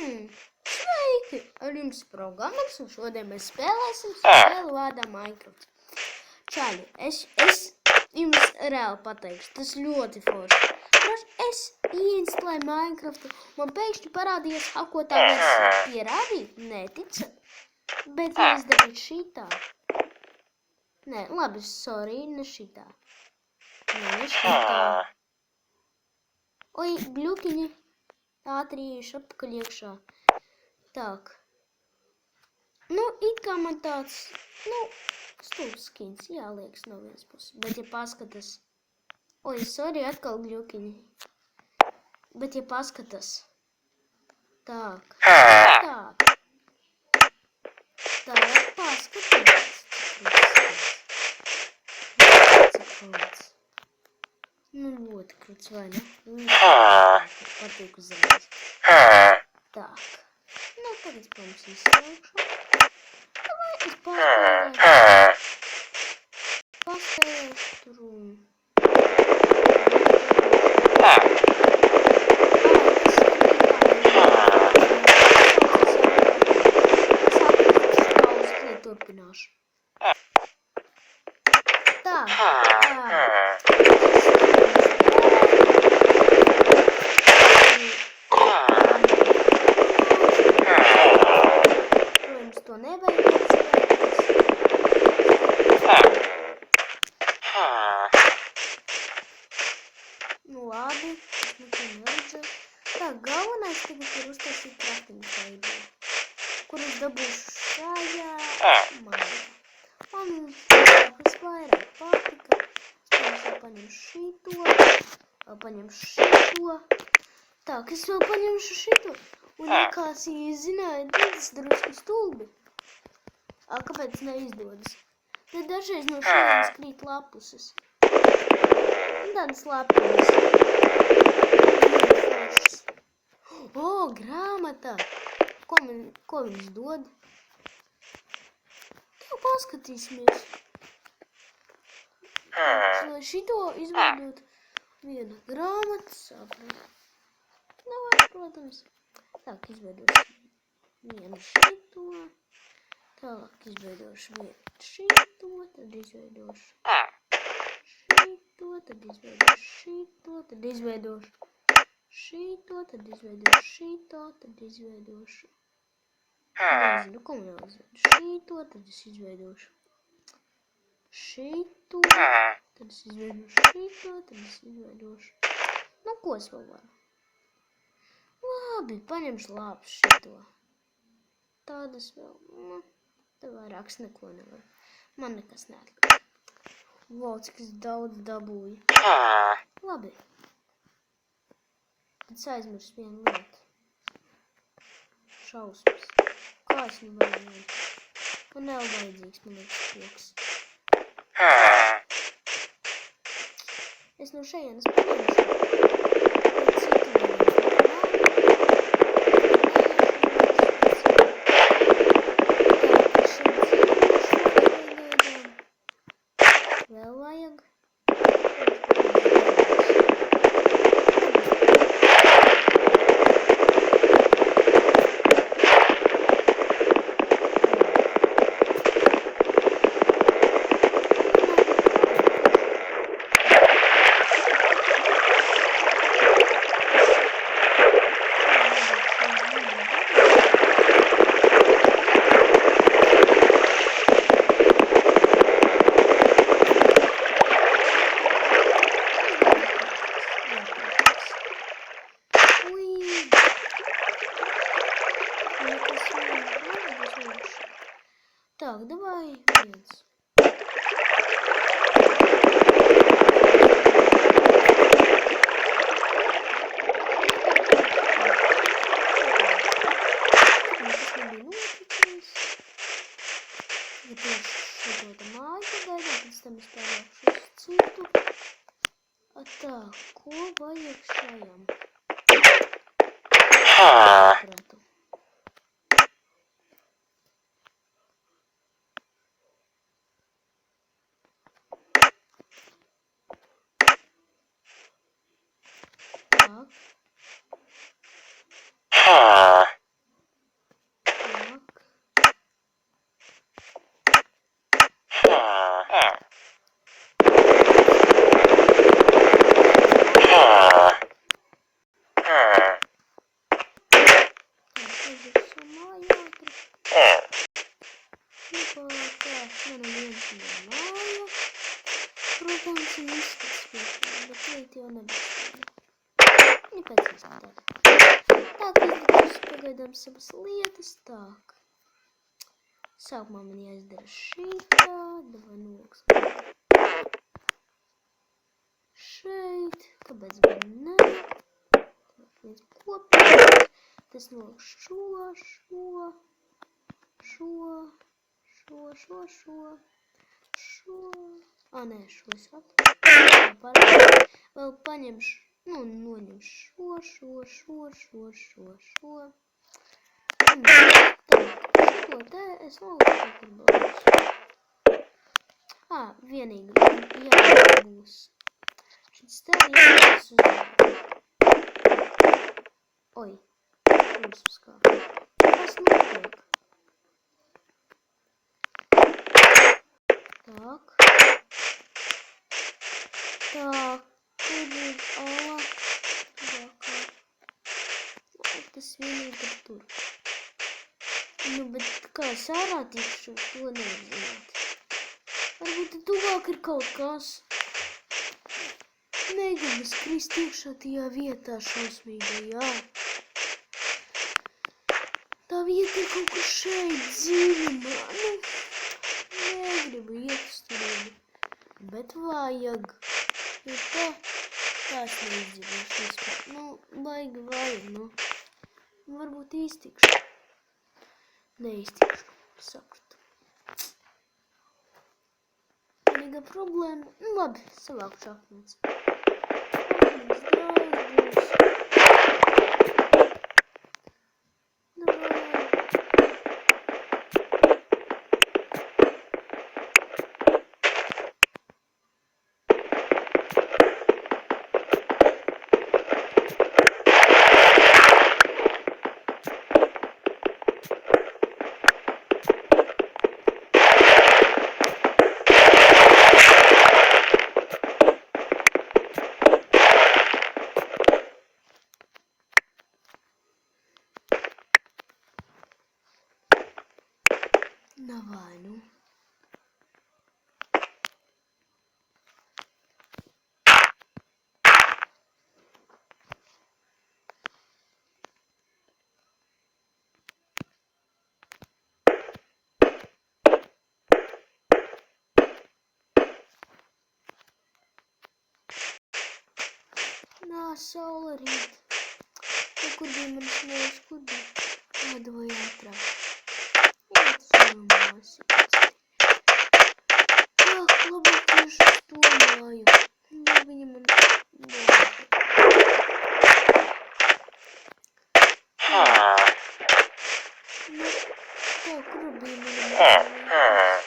Sveiki! Ar jums programmas, un šodien mēs spēlēsim spēli vārdā Minecraft. Čaļi, es jums reāli pateikšu, tas ļoti forši. Es ieinstalēju Minecraftu, man pēkšņi parādījās hakotā versija. Pierādīt? Neticat? Bet ja es dabītu šitā. Nē, labi, sorry, ne šitā. Nē, ne šitā. Oi, gļukiņi. Ātri iešu atpakaļ iekšā. Tak. Nu, it kā man tāds, stulbs skins, jā, liekas no vienas puses. Bet ja paskatas, oi, sorry, atkal gļukiņi. Bet ja paskatas, tak, paskatas. Nu, ļoti krūts, vai ne? Patīk uzreiz. Tak. Nu, tagad, protams, izslēgšu. Vai es paspēlēšu tur un... Turpināšu. Tā. Protams, to nevajag Nu labi, es neko neredzēju. Tā, galvenais tagad ir uztaisīt crafting table, kur es dabūšu šajā mājā. Man vairāk patika. Es vēl paņemšu šito. Tā, es vēl paņemšu šito. Un nekās, ja jūs zinājāt, tas drusku stulbi. Kāpēc neizdodas? Tad dažreiz no šodienas krīt lapuses. Un tādas lapuses. O, grāmatā! Ko viņš dod? Tā paskatīsimies. Lai šito izveidot vienu grāmatu, sapratu. Vai, protams. Tālāk izveidošu vienu šito. Tālāk izveidošu vienu šito. Tad izveidošu šito. Tad izveidošu šito. Tad izveidošu šito. Tad izveidošu šito. Tad izveidošu... Nezinu, ko man jau izveidošu šito. Tad es izveidošu šito. Tad es izveidošu šito. Tad es izveidošu... Nu, ko es vēl varu? Labi, paņemšu lāpus šito. Tādas vēl, te vairāks neko nevar. Man nekas neatliek. Wow, cik es daudz dabūju. Labi. Tad es aizmirsu vienu lietu. Šausmas. Kā es nu vajadzēju? Man nav vajadzīgs, man liekas, koks. Es no šejienes paņemšu. Vēl vajag. Так, давай вниз. Так, ko vajag šajam? sagaidām savas lietas. Tak. Sākumā man jāizdara šitā. Davai noliks. Šeit. Kāpēc gan ne? Viens kopīgi. Tas noliks šo. Nē, šo es atveru. Vēl paņemšu, noņemšu šo. Tā, šo te es noliku kur blakus. Vienīgi jābūs. Šis te jābūs uz. Oi, protams kā. Kas notiek? Tak. Tur ir ala. Tas vienīgi ir tur. Bet kā es ārā tikšu, to nevar zināt. Varbūt tuvāk ir kaut kas. Negribas krist iekšā tajā vietā šausmīgajā. Tā vieta ir kaut kur šeit dzīvumā. Negribu iet uz turieni, bet vajag. Jo tās neizdzirduši vispār. Baigi vajag, Varbūt iztikšu. Neiztikšu, sapratu. Vienīgā problēma, labi, savākšu akmens. Akmens daudz būs. Давай, saule rīt. Kur bija manas mēles, kur bija? Davai ātrāk. Labāk tieši uz to māju. Viņa man dāvā. Kur bija mana māja?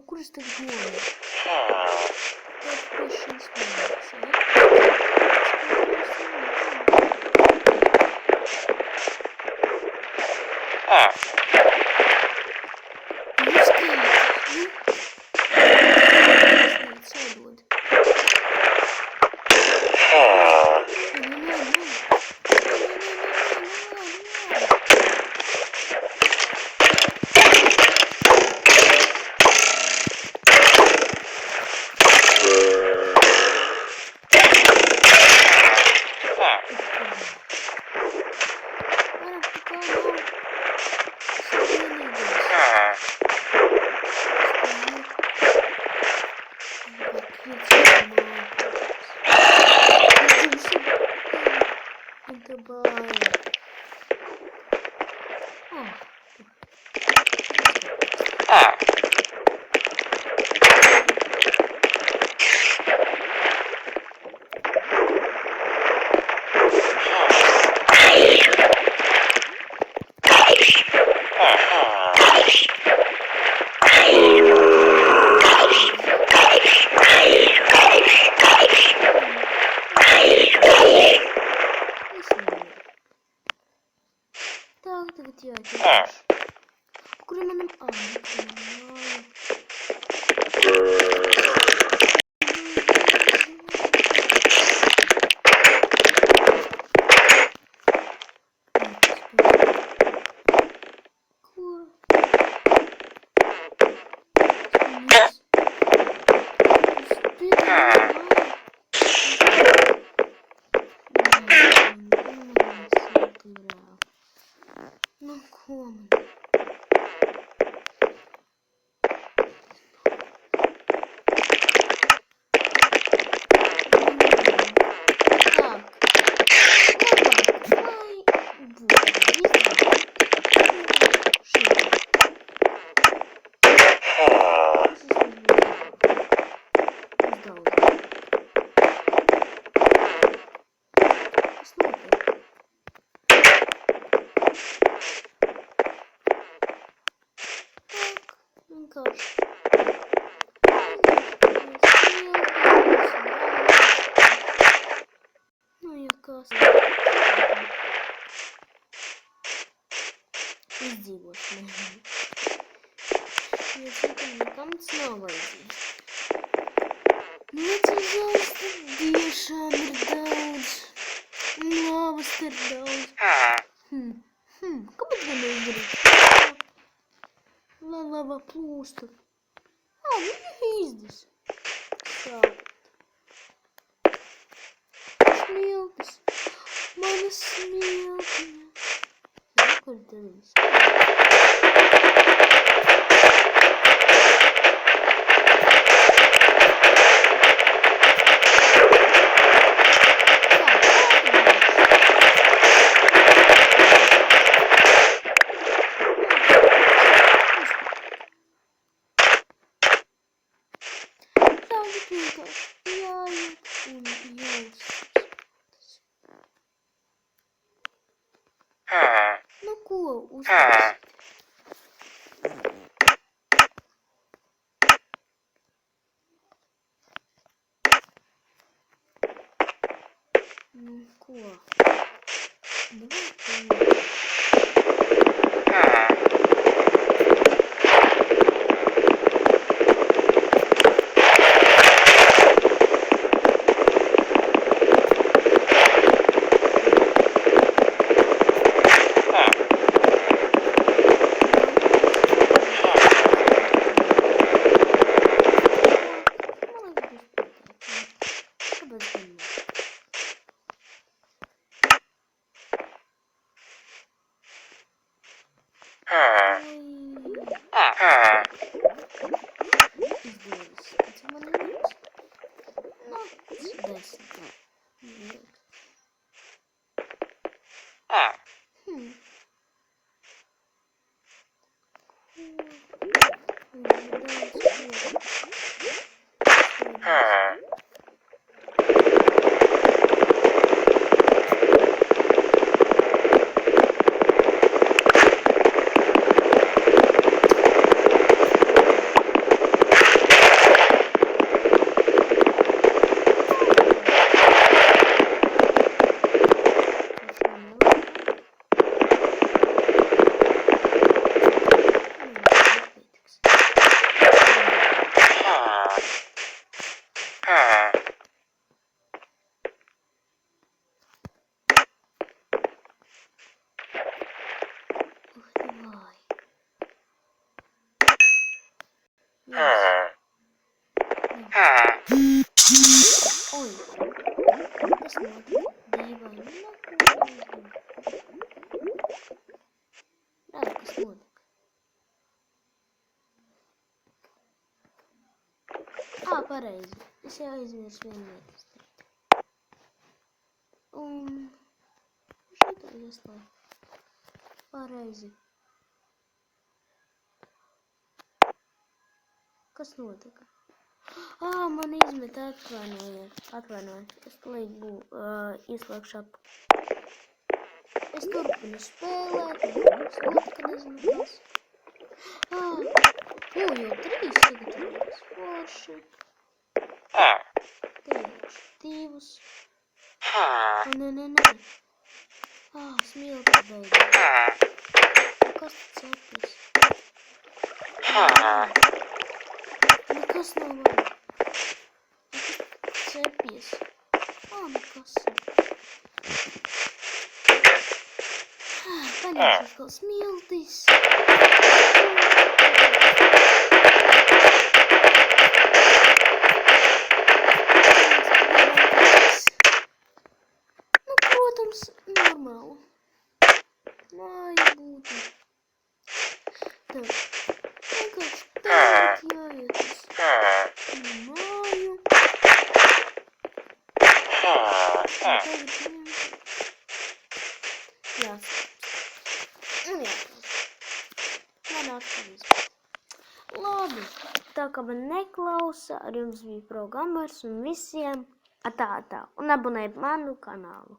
Kur es tagad noju? Tas pie šīs mājas, kas. Izdzīvosim. Jo citam nekam tas nav vajadzīgs. Cik zāles tad tiešām ir daudz. Lāvas ir daudz. Kāpēc gan neizdarīt? Lai lava plūstu. Viņa izdas. Sākt. Smiltis. Manas smiltiņas. Kur tad viss? Nu ko, uztaisīt? Nu ko? Davai ko? Oi, kas notika? Dīvaini, Rāda, kas notika? Pareizi. Es jau aizmirsu vienu lietu izdarīt. Un šito ieslēgt. Pareizi. Kas notika? Man izmet atvainojiet. Es tulīt ieslēgšu ap. Es turpinu spēlēt, ka nezinu kas. Jau 3 sagatavojas. Forši. Divus. Nē. Smilti beidzot. Kas tad cepjas? Nekas nav vajag. Cepjas. Nekas. Paņemšu atkal smiltis. Nu, protams, normāli. Māja būtu. Tā. Vienkārši tagad jāiet uz māju. Man atkal labi, tā kā man neklausa, ar jums bija programmers un visiem un abonējiet manu kanālu.